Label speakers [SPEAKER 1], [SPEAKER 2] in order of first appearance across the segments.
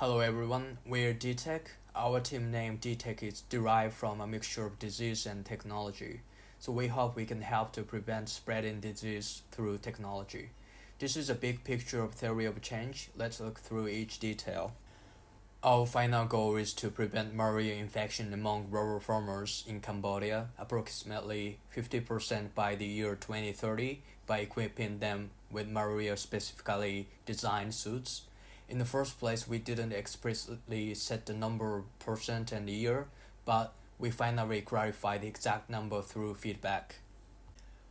[SPEAKER 1] Hello everyone, we're DTech. Our team name DTech is derived from a mixture of disease and technology. So we hope we can help to prevent spreading disease through technology. This is a big picture of theory of change. Let's look through each detail. Our final goal is to prevent malaria infection among rural farmers in Cambodia, approximately 50% by the year 2030, by equipping them with malaria specifically designed suits. In the first place, we didn't explicitly set the number percent and the year, but we finally clarified the exact number through feedback.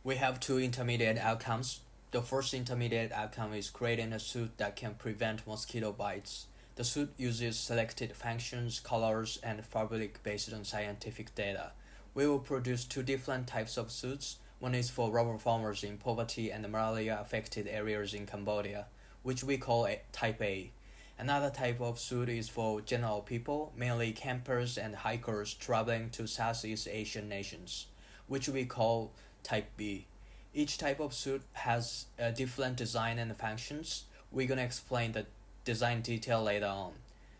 [SPEAKER 1] We have two intermediate outcomes. The first intermediate outcome is creating a suit that can prevent mosquito bites. The suit uses selected functions, colors, and fabric based on scientific data. We will produce two different types of suits. One is for rural farmers in poverty and malaria-affected areas in Cambodia, which we call Type A. Another type of suit is for general people, mainly campers and hikers traveling to Southeast Asian nations, which we call Type B. Each type of suit has a different design and functions. We're gonna explain the design detail later on.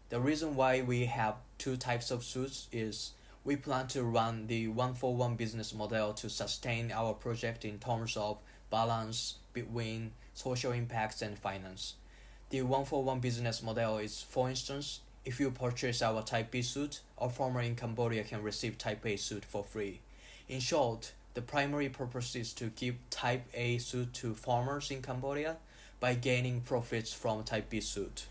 [SPEAKER 1] The reason why we have two types of suits is we plan to run the one-for-one business model to sustain our project in terms of balance between social impacts and finance. The one-for-one business model is, for instance, if you purchase our Type B suit, a farmer in Cambodia can receive Type A suit for free. In short, the primary purpose is to give Type A suit to farmers in Cambodia by gaining profits from Type B suit.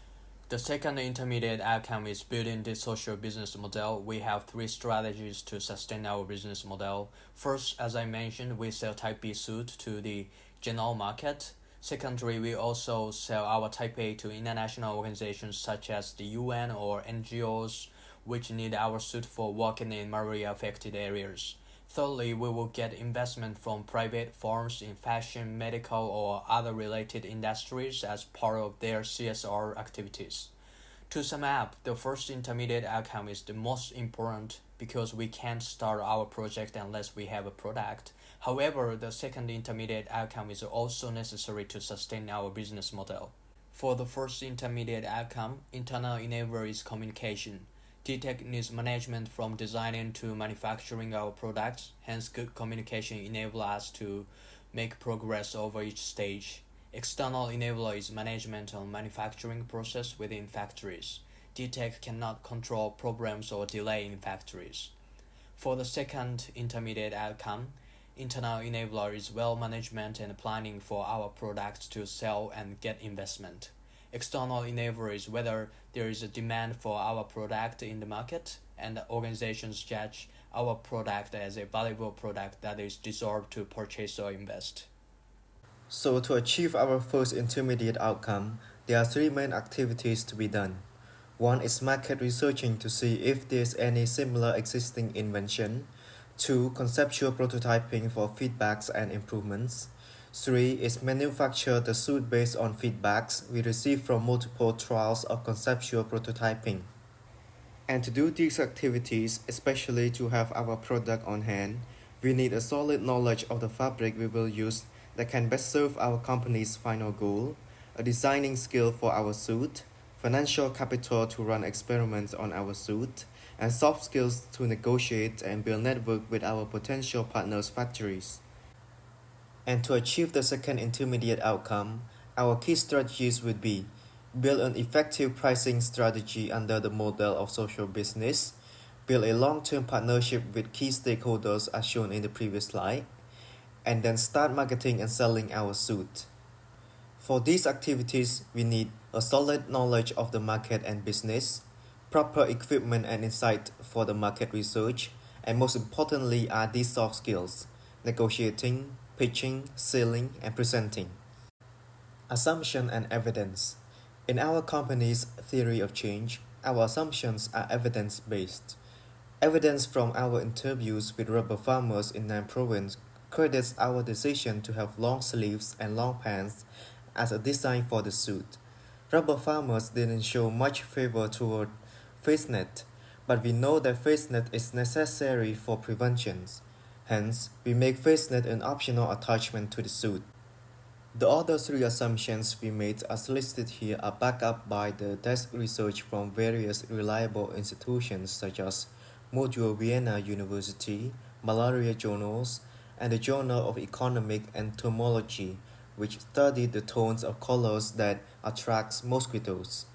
[SPEAKER 1] The second intermediate outcome is building the social business model. We have three strategies to sustain our business model. First, as I mentioned, we sell Type B suit to the general market. Secondly, we also sell our Type A to international organizations such as the UN or NGOs, which need our suit for working in malaria-affected areas. Thirdly, we will get investment from private firms in fashion, medical, or other related industries as part of their CSR activities. To sum up, the first intermediate outcome is the most important because we can't start our project unless we have a product. However, the second intermediate outcome is also necessary to sustain our business model. For the first intermediate outcome, internal enabler is communication. DTech needs management from designing to manufacturing our products, hence good communication enables us to make progress over each stage. External enabler is management on manufacturing process within factories. DTech cannot control problems or delay in factories. For the second intermediate outcome, internal enabler is well management and planning for our products to sell and get investment. External enabler is whether there is a demand for our product in the market and organizations judge our product as a valuable product that is deserved to purchase or invest.
[SPEAKER 2] So to achieve our first intermediate outcome, there are three main activities to be done. One is market researching to see if there is any similar existing invention. Two, conceptual prototyping for feedbacks and improvements. Three is manufacture the suit based on feedbacks we receive from multiple trials of conceptual prototyping. And to do these activities, especially to have our product on hand, we need a solid knowledge of the fabric we will use that can best serve our company's final goal, a designing skill for our suit, financial capital to run experiments on our suit, and soft skills to negotiate and build network with our potential partners' factories. And to achieve the second intermediate outcome, our key strategies would be build an effective pricing strategy under the model of social business, build a long-term partnership with key stakeholders as shown in the previous slide, and then start marketing and selling our suit. For these activities, we need a solid knowledge of the market and business, proper equipment and insight for the market research, and most importantly are these soft skills: negotiating, pitching, selling, and presenting. Assumption and evidence. In our company's theory of change, our assumptions are evidence-based. Evidence from our interviews with rubber farmers in Nam Province credits our decision to have long sleeves and long pants as a design for the suit. Rubber farmers didn't show much favor toward face net, but we know that face net is necessary for prevention. Hence, we make face net an optional attachment to the suit. The other three assumptions we made as listed here are backed up by the desk research from various reliable institutions such as Modulo Vienna University, Malaria Journals, and the Journal of Economic Entomology, which studied the tones of colors that attract mosquitoes.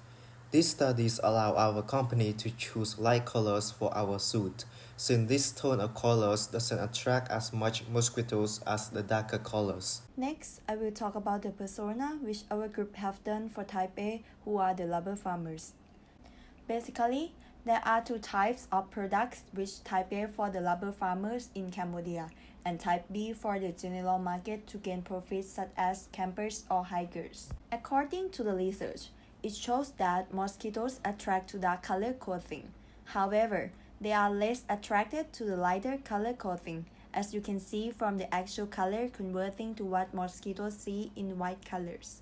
[SPEAKER 2] These studies allow our company to choose light colors for our suit, since this tone of colors doesn't attract as much mosquitoes as the darker colors.
[SPEAKER 3] Next, I will talk about the persona which our group have done for Type A, who are the rubber farmers. Basically, there are two types of products, which Type A for the rubber farmers in Cambodia and Type B for the general market to gain profits such as campers or hikers. According to the research, it shows that mosquitoes attract to dark color clothing. However, they are less attracted to the lighter color clothing, as you can see from the actual color converting to what mosquitoes see in white colors.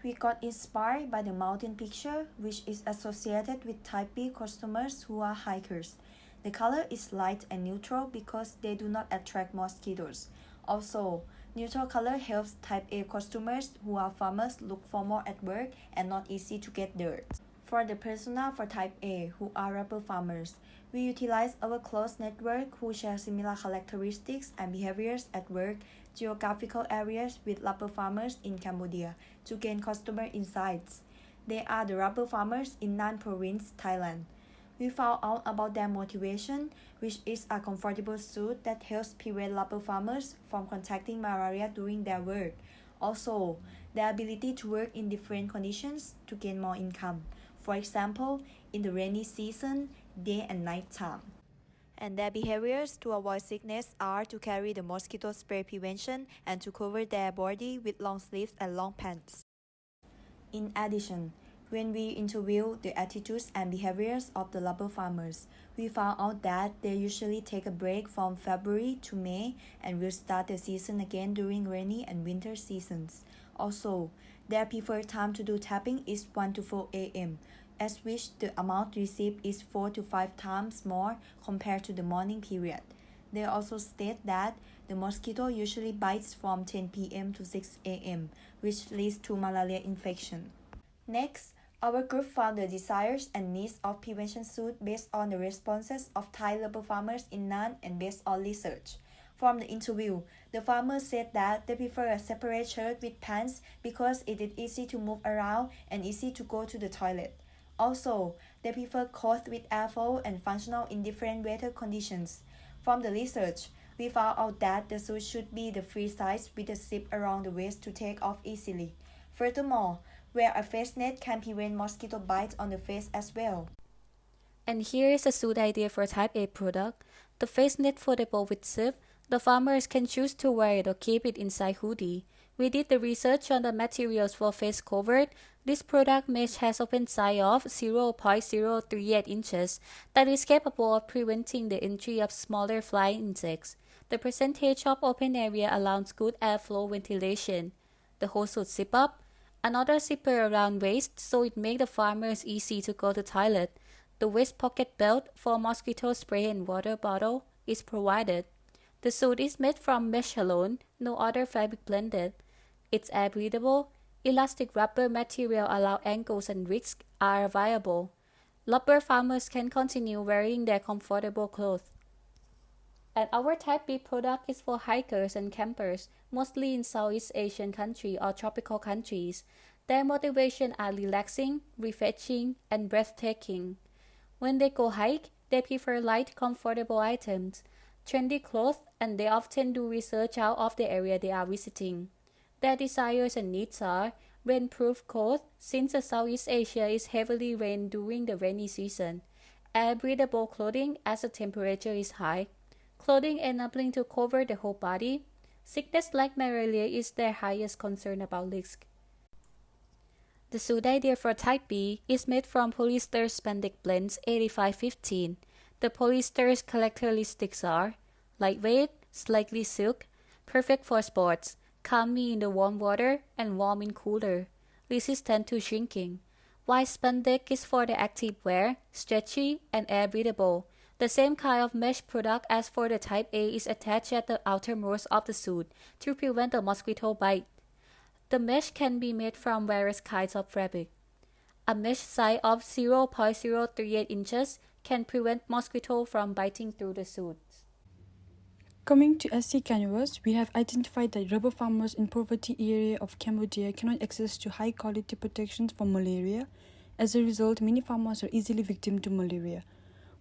[SPEAKER 3] We got inspired by the mountain picture, which is associated with Type B customers who are hikers. The color is light and neutral because they do not attract mosquitoes. Also, neutral color helps Type A customers who are farmers look formal at work and not easy to get dirt. For the persona for Type A, who are rubber farmers, we utilize our close network who share similar characteristics and behaviors at work, geographical areas with rubber farmers in Cambodia to gain customer insights. They are the rubber farmers in Nan Province, Thailand. We found out about their motivation, which is a comfortable suit that helps prevent rubber farmers from contracting malaria during their work. Also, their ability to work in different conditions to gain more income. For example, in the rainy season, day and night time. And their behaviors to avoid sickness are to carry the mosquito spray prevention and to cover their body with long sleeves and long pants. In addition, when we interview the attitudes and behaviors of the rubber farmers, we found out that they usually take a break from February to May and will start the season again during rainy and winter seasons. Also, their preferred time to do tapping is 1 to 4 a.m., as which the amount received is 4 to 5 times more compared to the morning period. They also state that the mosquito usually bites from 10 p.m. to 6 a.m., which leads to malaria infection. Next, our group found the desires and needs of prevention suit based on the responses of Thai rubber farmers in Nan and based on research. From the interview, the farmers said that they prefer a separate shirt with pants because it is easy to move around and easy to go to the toilet. Also, they prefer coats with airflow and functional in different weather conditions. From the research, we found out that the suit should be the free size with a zip around the waist to take off easily. Furthermore, wear a face net can prevent mosquito bites on the face as well.
[SPEAKER 4] And here is a suit idea for Type A product. The face net foldable with zip. The farmers can choose to wear it or keep it inside hoodie. We did the research on the materials for face covered. This product mesh has open side of 0.038 inches that is capable of preventing the entry of smaller flying insects. The percentage of open area allows good airflow ventilation. The whole suit zip up. Another zipper around waist so it makes the farmers easy to go to toilet. The waist pocket belt for mosquito spray and water bottle is provided. The suit is made from mesh alone, no other fabric blended. It's air breathable. Elastic rubber material allow angles and risks are viable. Rubber farmers can continue wearing their comfortable clothes. And our Type B product is for hikers and campers, mostly in Southeast Asian countries or tropical countries. Their motivation are relaxing, refreshing, and breathtaking. When they go hike, they prefer light, comfortable items, trendy clothes, and they often do research out of the area they are visiting. Their desires and needs are rainproof clothes, since Southeast Asia is heavily rained during the rainy season, air-breathable clothing as the temperature is high, clothing enabling to cover the whole body. Sickness like malaria is their highest concern about risk. The suit idea for Type B is made from polyester spandex blends 8515. The polyester characteristics are lightweight, slightly silk, perfect for sports, calming in the warm water and warm in cooler, resistant to shrinking. While spandex is for the active wear, stretchy and air breathable. The same kind of mesh product as for the Type A is attached at the outermost of the suit to prevent the mosquito bite. The mesh can be made from various kinds of fabric. A mesh size of 0.038 inches can prevent mosquitoes from biting through the suits.
[SPEAKER 5] Coming to SC Canvas, we have identified that rubber farmers in poverty area of Cambodia cannot access to high quality protections from malaria. As a result, many farmers are easily victim to malaria.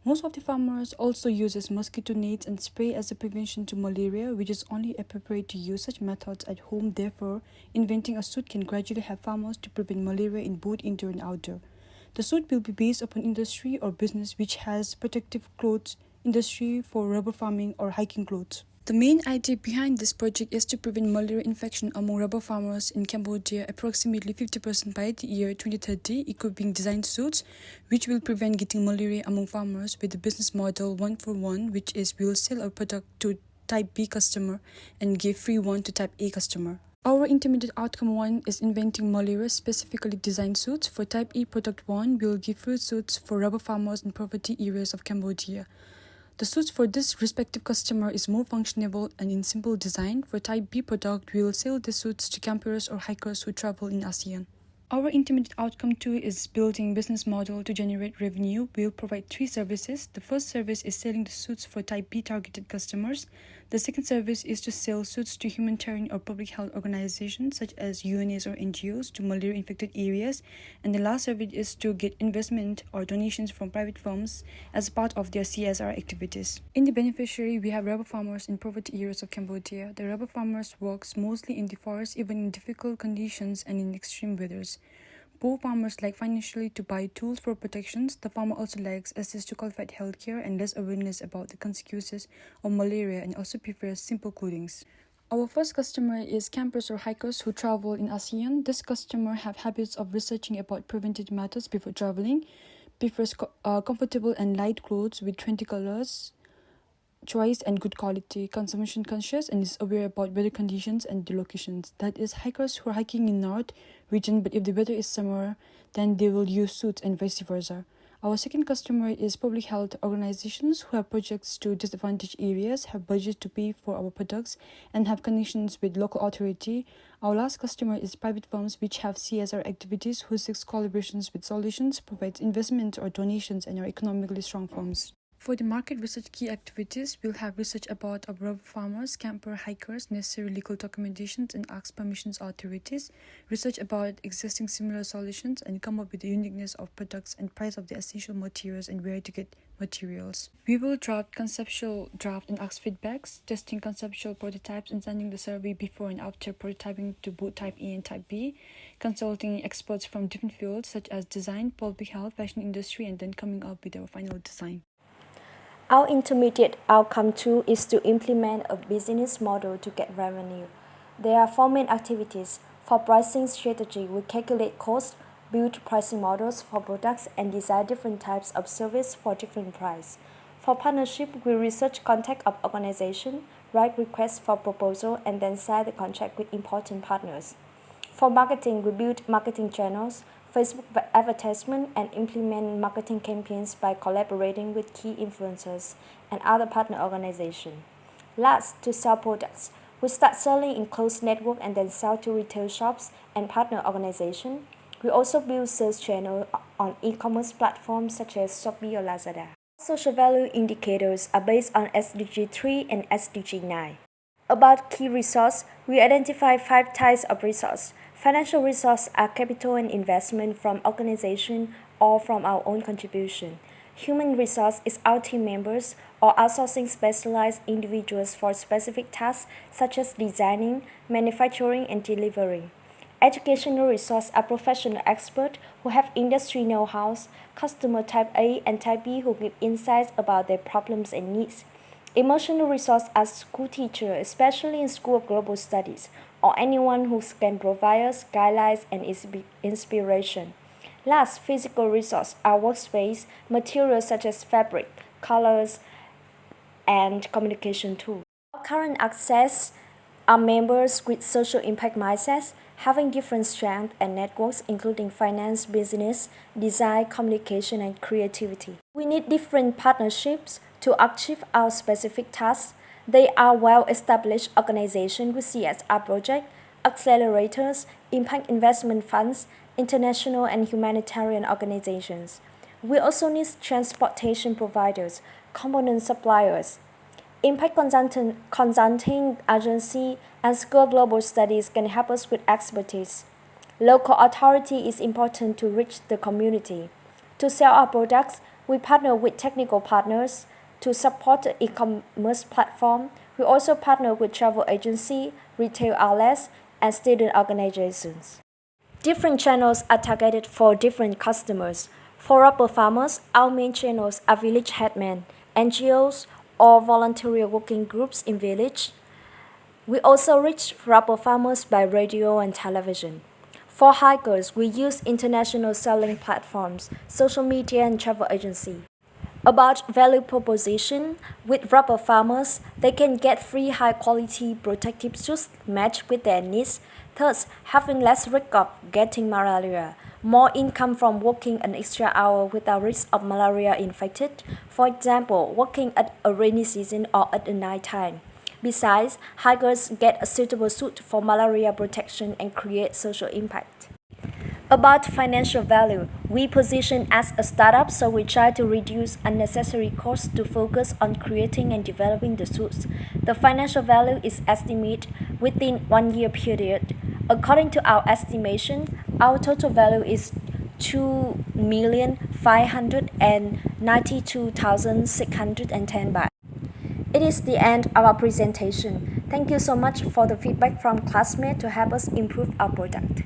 [SPEAKER 5] Most of the farmers also uses mosquito nets and spray as a prevention to malaria, which is only appropriate to use such methods at home. Therefore, inventing a suit can gradually help farmers to prevent malaria in both indoor and outdoor. The suit will be based upon industry or business which has protective clothes industry for rubber farming or hiking clothes. The main idea behind this project is to prevent malaria infection among rubber farmers in Cambodia, approximately 50% by the year 2030, equipping design suits which will prevent getting malaria among farmers with the business model 1-for-1, which is we will sell our product to type B customer and give free one to type A customer. Our intermediate outcome 1 is inventing malaria specifically designed suits. For type E product 1, we will give free suits for rubber farmers in poverty areas of Cambodia. The suits for this respective customer is more functionable and in simple design. For type B product, we will sell the suits to campers or hikers who travel in ASEAN. Our intermediate outcome 2 is building business model to generate revenue. We will provide 3 services. The first service is selling the suits for type B targeted customers. The second service is to sell suits to humanitarian or public health organizations such as UNAs or NGOs to malaria infected areas. And the last service is to get investment or donations from private firms as part of their CSR activities. In the beneficiary, we have rubber farmers in poverty areas of Cambodia. The rubber farmers works mostly in the forest, even in difficult conditions and in extreme weathers. Poor farmers lack financially to buy tools for protections. The farmer also lacks access to qualified healthcare and less awareness about the consequences of malaria and also prefers simple clothing. Our first customer is campers or hikers who travel in ASEAN. This customer have habits of researching about preventive methods before traveling, prefers comfortable and light clothes with 20 colors, choice and good quality, consumption conscious, and is aware about weather conditions and the locations. That is, hikers who are hiking in north region, but if the weather is summer, then they will use suits and vice versa. Our second customer is public health organizations who have projects to disadvantaged areas, have budget to pay for our products, and have connections with local authority. Our last customer is private firms which have CSR activities who seeks collaborations with solutions, provides investment or donations, and are economically strong firms. For the market research key activities, we'll have research about our rubber farmers, camper hikers, necessary legal documentations, and ask permissions authorities, research about existing similar solutions, and come up with the uniqueness of products and price of the essential materials and where to get materials. We will draft conceptual draft and ask feedbacks, testing conceptual prototypes and sending the survey before and after prototyping to both type A and type B, consulting experts from different fields such as design, public health, fashion industry, and then coming up with our final design.
[SPEAKER 3] Our intermediate outcome 2 is to implement a business model to get revenue. There are 4 main activities. For pricing strategy, we calculate costs, build pricing models for products, and design different types of service for different price. For partnership, we research contact of organization, write requests for proposal, and then sign the contract with important partners. For marketing, we build marketing channels, Facebook advertisement, and implement marketing campaigns by collaborating with key influencers and other partner organizations. Last, to sell products, we start selling in closed network and then sell to retail shops and partner organizations. We also build sales channels on e-commerce platforms such as Shopee or Lazada. Social value indicators are based on SDG 3 and SDG 9. About key resource, we identify 5 types of resource. Financial resources are capital and investment from organization or from our own contribution. Human resource is our team members or outsourcing specialized individuals for specific tasks such as designing, manufacturing, and delivering. Educational resources are professional experts who have industry know-how, customer type A and type B who give insights about their problems and needs. Emotional resources are school teachers, especially in School of Global Studies, or anyone who can provide us guidelines and inspiration. Last, physical resources are workspace, materials such as fabric, colors, and communication tools. Our current access are members with social impact mindsets, having different strengths and networks including finance, business, design, communication, and creativity. We need different partnerships to achieve our specific tasks. They are well-established organizations with CSR projects,
[SPEAKER 6] accelerators, impact investment funds, international and humanitarian organizations. We also need transportation providers, component suppliers, impact consulting agency, and School Global Studies can help us with expertise. Local authority is important to reach the community. To sell our products, we partner with technical partners. To support the e-commerce platform, we also partner with travel agency, retail outlets, and student organizations. Different channels are targeted for different customers. For rubber farmers, our main channels are village headmen, NGOs, or voluntary working groups in village. We also reach rubber farmers by radio and television. For hikers, we use international selling platforms, social media, and travel agency. About value proposition, with rubber farmers, they can get free high-quality protective suits matched with their needs, thus having less risk of getting malaria, more income from working an extra hour without risk of malaria infected, for example, working at a rainy season or at a night time. Besides, hikers get a suitable suit for malaria protection and create social impact. About financial value, we position as a startup, so we try to reduce unnecessary costs to focus on creating and developing the suits. The financial value is estimated within 1 year period. According to our estimation, our total value is 2,592,610 baht. It is the end of our presentation. Thank you so much for the feedback from classmates to help us improve our product.